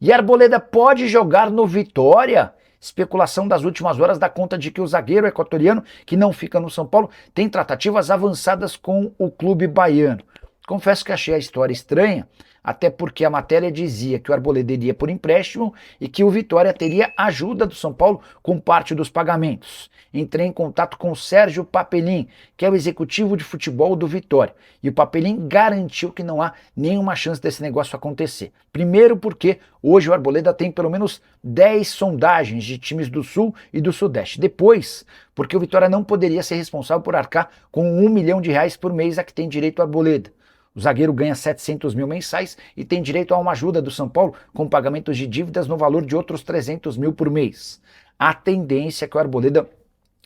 E Arboleda pode jogar no Vitória? Especulação das últimas horas dá conta de que o zagueiro equatoriano, que não fica no São Paulo, tem tratativas avançadas com o clube baiano. Confesso que achei a história estranha, até porque a matéria dizia que o Arboleda iria por empréstimo e que o Vitória teria ajuda do São Paulo com parte dos pagamentos. Entrei em contato com o Sérgio Papelin, que é o executivo de futebol do Vitória, e o Papelin garantiu que não há nenhuma chance desse negócio acontecer. Primeiro porque hoje o Arboleda tem pelo menos 10 sondagens de times do Sul e do Sudeste. Depois, porque o Vitória não poderia ser responsável por arcar com R$1 milhão por mês a que tem direito o Arboleda. O zagueiro ganha 700 mil mensais e tem direito a uma ajuda do São Paulo com pagamentos de dívidas no valor de outros 300 mil por mês. A tendência é que o Arboleda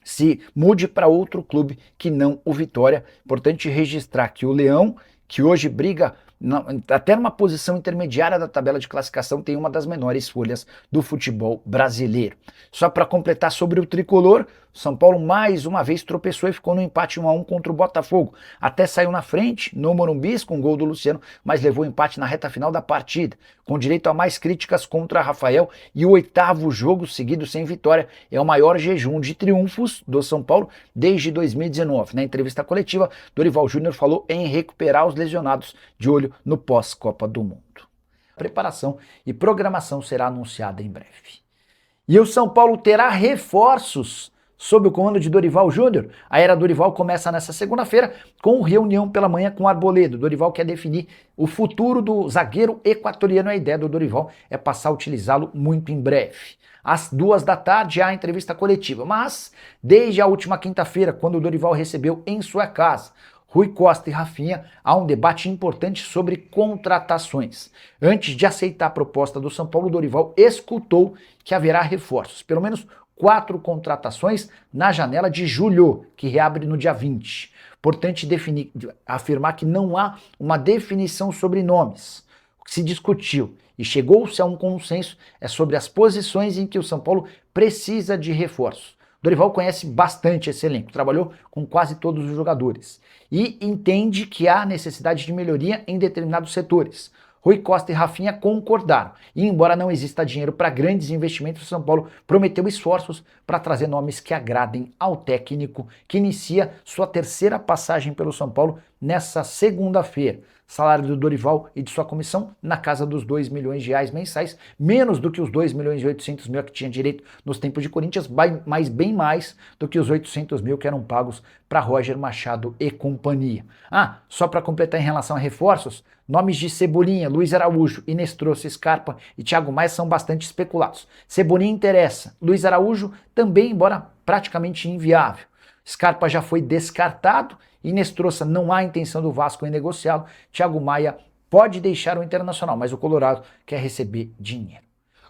se mude para outro clube que não o Vitória. Importante registrar que o Leão, que hoje briga até numa posição intermediária da tabela de classificação, tem uma das menores folhas do futebol brasileiro. Só para completar sobre o tricolor, São Paulo mais uma vez tropeçou e ficou no empate 1-1 contra o Botafogo. Até saiu na frente no Morumbi com o gol do Luciano, mas levou empate na reta final da partida, com direito a mais críticas contra Rafael, e o 8º jogo seguido sem vitória. É o maior jejum de triunfos do São Paulo desde 2019. Na entrevista coletiva, Dorival Júnior falou em recuperar os lesionados, de olho no pós-Copa do Mundo. A preparação e programação será anunciada em breve. E o São Paulo terá reforços sob o comando de Dorival Júnior. A era Dorival começa nesta segunda-feira com reunião pela manhã com Arboleda. Dorival quer definir o futuro do zagueiro equatoriano. A ideia do Dorival é passar a utilizá-lo muito em breve. Às 14h há a entrevista coletiva, mas desde a última quinta-feira, quando o Dorival recebeu em sua casa Rui Costa e Rafinha, há um debate importante sobre contratações. Antes de aceitar a proposta do São Paulo, Dorival escutou que haverá reforços, pelo menos 4 contratações na janela de julho, que reabre no dia 20. Importante afirmar que não há uma definição sobre nomes. O que se discutiu e chegou-se a um consenso é sobre as posições em que o São Paulo precisa de reforços. Dorival conhece bastante esse elenco, trabalhou com quase todos os jogadores e entende que há necessidade de melhoria em determinados setores. Rui Costa e Rafinha concordaram, e embora não exista dinheiro para grandes investimentos, o São Paulo prometeu esforços para trazer nomes que agradem ao técnico, que inicia sua 3ª passagem pelo São Paulo nessa segunda-feira. Salário do Dorival e de sua comissão na casa dos R$2 milhões mensais, menos do que os R$2 milhões e 800 mil que tinha direito nos tempos de Corinthians, mas bem mais do que os 800 mil que eram pagos para Roger Machado e companhia. Só para completar em relação a reforços, nomes de Cebolinha, Luiz Araújo, Inestrosa, Scarpa e Thiago Maia são bastante especulados. Cebolinha interessa, Luiz Araújo também, embora praticamente inviável. Scarpa já foi descartado, Inestrosa não há intenção do Vasco em negociá-lo, Thiago Maia pode deixar o Internacional, mas o Colorado quer receber dinheiro.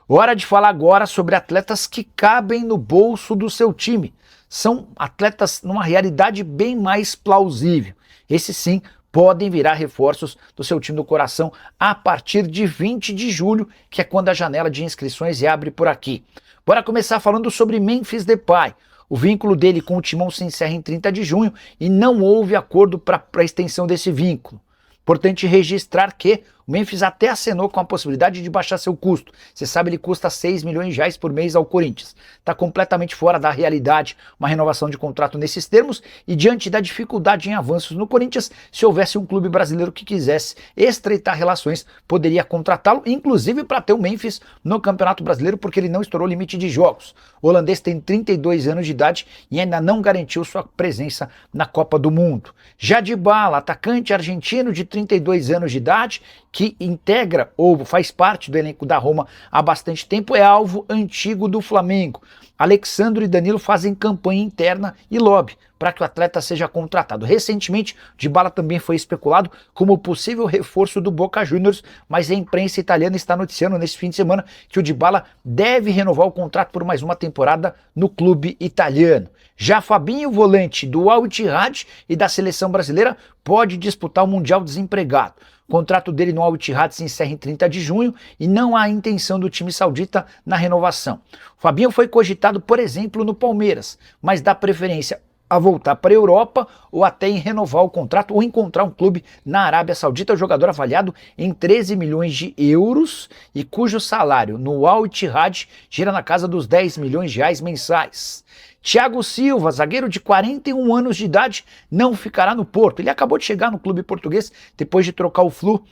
Hora de falar agora sobre atletas que cabem no bolso do seu time. São atletas numa realidade bem mais plausível. Esses sim podem virar reforços do seu time do coração a partir de 20 de julho, que é quando a janela de inscrições abre por aqui. Bora começar falando sobre Memphis Depay. O vínculo dele com o Timão se encerra em 30 de junho e não houve acordo para a extensão desse vínculo. Importante registrar que o Memphis até acenou com a possibilidade de baixar seu custo. Você sabe, ele custa R$6 milhões por mês ao Corinthians. Está completamente fora da realidade uma renovação de contrato nesses termos, e diante da dificuldade em avanços no Corinthians, se houvesse um clube brasileiro que quisesse estreitar relações, poderia contratá-lo, inclusive para ter o Memphis no Campeonato Brasileiro, porque ele não estourou o limite de jogos. O holandês tem 32 anos de idade e ainda não garantiu sua presença na Copa do Mundo. Já Dybala, atacante argentino de 32 anos de idade, que integra ou faz parte do elenco da Roma há bastante tempo, é alvo antigo do Flamengo. Alexandro e Danilo fazem campanha interna e lobby para que o atleta seja contratado. Recentemente, Dybala também foi especulado como possível reforço do Boca Juniors, mas a imprensa italiana está noticiando nesse fim de semana que o Dybala deve renovar o contrato por mais uma temporada no clube italiano. Já Fabinho, volante do Al Ittihad e da seleção brasileira, pode disputar o Mundial desempregado. O contrato dele no Al Ittihad se encerra em 30 de junho e não há intenção do time saudita na renovação. O Fabinho foi cogitado, por exemplo, no Palmeiras, mas dá preferência a voltar para a Europa ou até em renovar o contrato ou encontrar um clube na Arábia Saudita. O jogador avaliado em 13 milhões de euros e cujo salário no Al Ittihad gira na casa dos 10 milhões de reais mensais. Thiago Silva, zagueiro de 41 anos de idade, não ficará no Porto. Ele acabou de chegar no clube português depois de trocar o Flu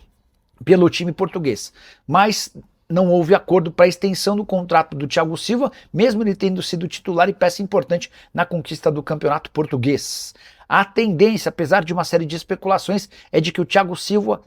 pelo time português, mas não houve acordo para a extensão do contrato do Thiago Silva, mesmo ele tendo sido titular e peça importante na conquista do campeonato português. A tendência, apesar de uma série de especulações, é de que o Thiago Silva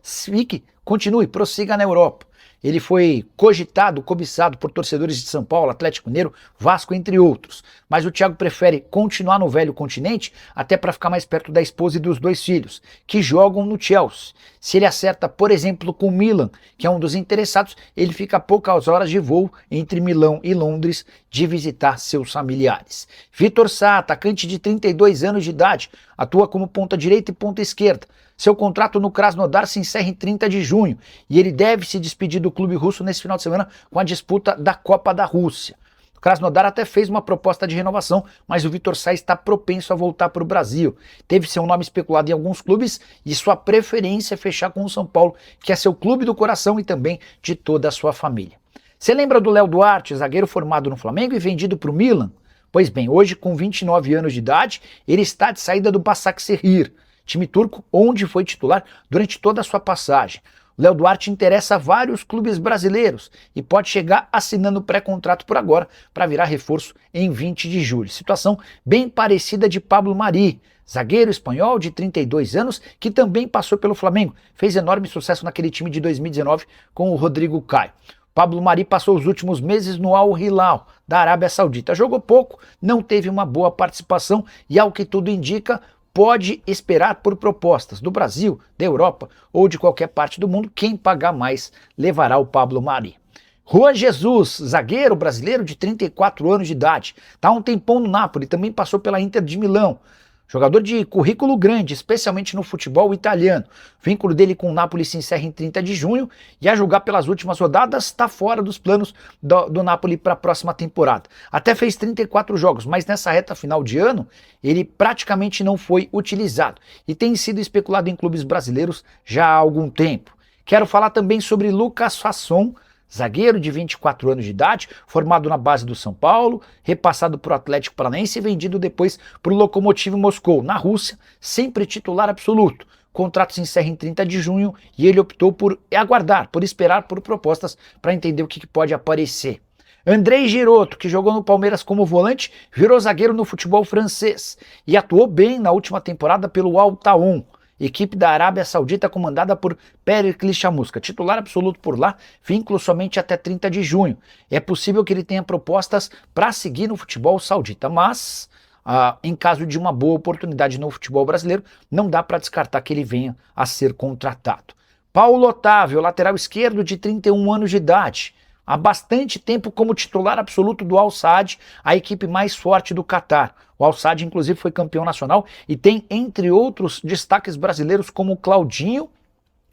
continue, prossiga na Europa. Ele foi cogitado, cobiçado por torcedores de São Paulo, Atlético Mineiro, Vasco, entre outros. Mas o Thiago prefere continuar no velho continente, até para ficar mais perto da esposa e dos 2 filhos, que jogam no Chelsea. Se ele acerta, por exemplo, com o Milan, que é um dos interessados, ele fica a poucas horas de voo entre Milão e Londres de visitar seus familiares. Vitor Sá, atacante de 32 anos de idade, atua como ponta direita e ponta esquerda. Seu contrato no Krasnodar se encerra em 30 de junho e ele deve se despedir do clube russo nesse final de semana com a disputa da Copa da Rússia. O Krasnodar até fez uma proposta de renovação, mas o Vitor Sá está propenso a voltar para o Brasil. Teve seu nome especulado em alguns clubes e sua preferência é fechar com o São Paulo, que é seu clube do coração e também de toda a sua família. Você lembra do Léo Duarte, zagueiro formado no Flamengo e vendido para o Milan? Pois bem, hoje com 29 anos de idade, ele está de saída do Başakşehir, time turco onde foi titular durante toda a sua passagem. O Léo Duarte interessa a vários clubes brasileiros e pode chegar assinando pré-contrato por agora para virar reforço em 20 de julho. Situação bem parecida de Pablo Mari, zagueiro espanhol de 32 anos que também passou pelo Flamengo, fez enorme sucesso naquele time de 2019 com o Rodrigo Caio. Pablo Mari passou os últimos meses no Al Hilal, da Arábia Saudita. Jogou pouco, não teve uma boa participação e, ao que tudo indica, pode esperar por propostas do Brasil, da Europa ou de qualquer parte do mundo. Quem pagar mais levará o Pablo Mari. Juan Jesus, zagueiro brasileiro de 34 anos de idade, está há um tempão no Napoli, também passou pela Inter de Milão. Jogador de currículo grande, especialmente no futebol italiano. O vínculo dele com o Napoli se encerra em 30 de junho e, a julgar pelas últimas rodadas, está fora dos planos do Napoli para a próxima temporada. Até fez 34 jogos, mas nessa reta final de ano ele praticamente não foi utilizado e tem sido especulado em clubes brasileiros já há algum tempo. Quero falar também sobre Lucas Fasson, zagueiro de 24 anos de idade, formado na base do São Paulo, repassado para o Atlético Paranaense e vendido depois para o Lokomotiv Moscou, na Rússia, sempre titular absoluto. O contrato se encerra em 30 de junho e ele optou por aguardar, por esperar por propostas para entender o que pode aparecer. Andrei Giroto, que jogou no Palmeiras como volante, virou zagueiro no futebol francês e atuou bem na última temporada pelo Al Taon, equipe da Arábia Saudita comandada por Pericles Chamusca, titular absoluto por lá, vínculo somente até 30 de junho. É possível que ele tenha propostas para seguir no futebol saudita, mas em caso de uma boa oportunidade no futebol brasileiro, não dá para descartar que ele venha a ser contratado. Paulo Otávio, lateral esquerdo de 31 anos de idade, há bastante tempo como titular absoluto do Al Sadd, a equipe mais forte do Catar. O Al Sadd, inclusive, foi campeão nacional e tem, entre outros, destaques brasileiros como o Claudinho,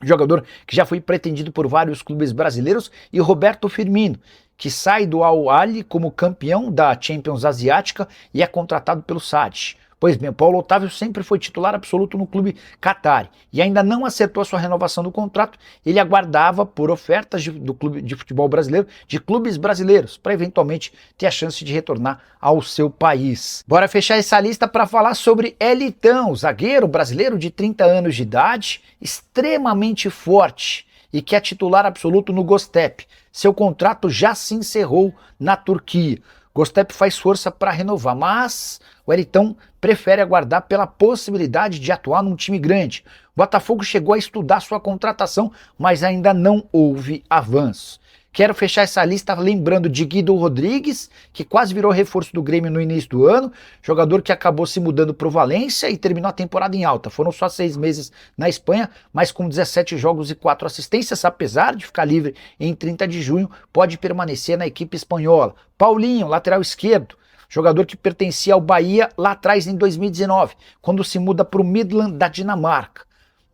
jogador que já foi pretendido por vários clubes brasileiros, e Roberto Firmino, que sai do Al Ahly como campeão da Champions Asiática e é contratado pelo Sadd. Pois bem, o Paulo Otávio sempre foi titular absoluto no clube Qatar e ainda não acertou a sua renovação do contrato. Ele aguardava por ofertas do clube de futebol brasileiro, de clubes brasileiros, para eventualmente ter a chance de retornar ao seu país. Bora fechar essa lista para falar sobre Elitão, zagueiro brasileiro de 30 anos de idade, extremamente forte e que é titular absoluto no Göztepe. Seu contrato já se encerrou na Turquia. Göztepe faz força para renovar, mas o Elitão prefere aguardar pela possibilidade de atuar num time grande. O Botafogo chegou a estudar sua contratação, mas ainda não houve avanço. Quero fechar essa lista lembrando de Guido Rodrigues, que quase virou reforço do Grêmio no início do ano, jogador que acabou se mudando para o Valência e terminou a temporada em alta. Foram só 6 meses na Espanha, mas com 17 jogos e 4 assistências, apesar de ficar livre em 30 de junho, pode permanecer na equipe espanhola. Paulinho, lateral esquerdo, jogador que pertencia ao Bahia lá atrás em 2019, quando se muda para o Midland da Dinamarca.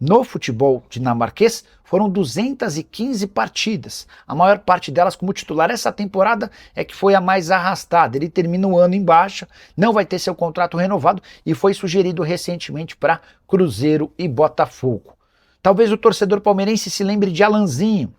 No futebol dinamarquês, foram 215 partidas, a maior parte delas como titular. Essa temporada é que foi a mais arrastada. Ele termina o ano em baixa, não vai ter seu contrato renovado e foi sugerido recentemente para Cruzeiro e Botafogo. Talvez o torcedor palmeirense se lembre de Alanzinho,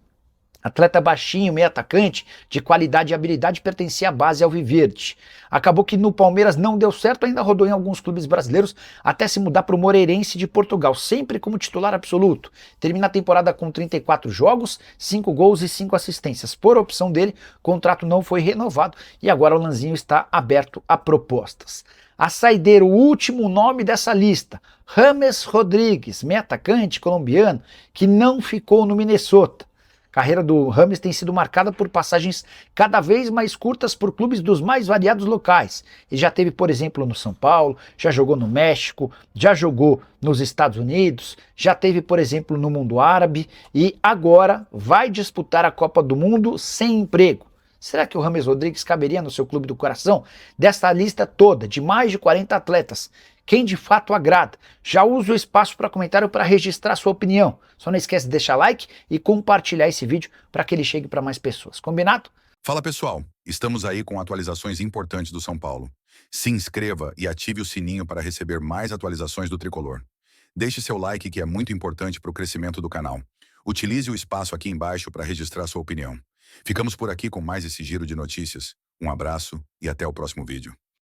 atleta baixinho, meio atacante, de qualidade e habilidade, pertencia à base alviverde. Acabou que no Palmeiras não deu certo, ainda rodou em alguns clubes brasileiros, até se mudar para o Moreirense de Portugal, sempre como titular absoluto. Termina a temporada com 34 jogos, 5 gols e 5 assistências. Por opção dele, o contrato não foi renovado e agora o Lanzinho está aberto a propostas. A saideira, o último nome dessa lista, James Rodrigues, meio atacante colombiano, que não ficou no Minnesota. A carreira do James tem sido marcada por passagens cada vez mais curtas por clubes dos mais variados locais. Ele já teve, por exemplo, no São Paulo, já jogou no México, já jogou nos Estados Unidos, já teve, por exemplo, no mundo árabe e agora vai disputar a Copa do Mundo sem emprego. Será que o James Rodrigues caberia no seu clube do coração? Desta lista toda, de mais de 40 atletas, quem de fato agrada? Já usa o espaço para comentário para registrar sua opinião. Só não esquece de deixar like e compartilhar esse vídeo para que ele chegue para mais pessoas. Combinado? Fala pessoal, estamos aí com atualizações importantes do São Paulo. Se inscreva e ative o sininho para receber mais atualizações do Tricolor. Deixe seu like que é muito importante para o crescimento do canal. Utilize o espaço aqui embaixo para registrar sua opinião. Ficamos por aqui com mais esse giro de notícias. Um abraço e até o próximo vídeo.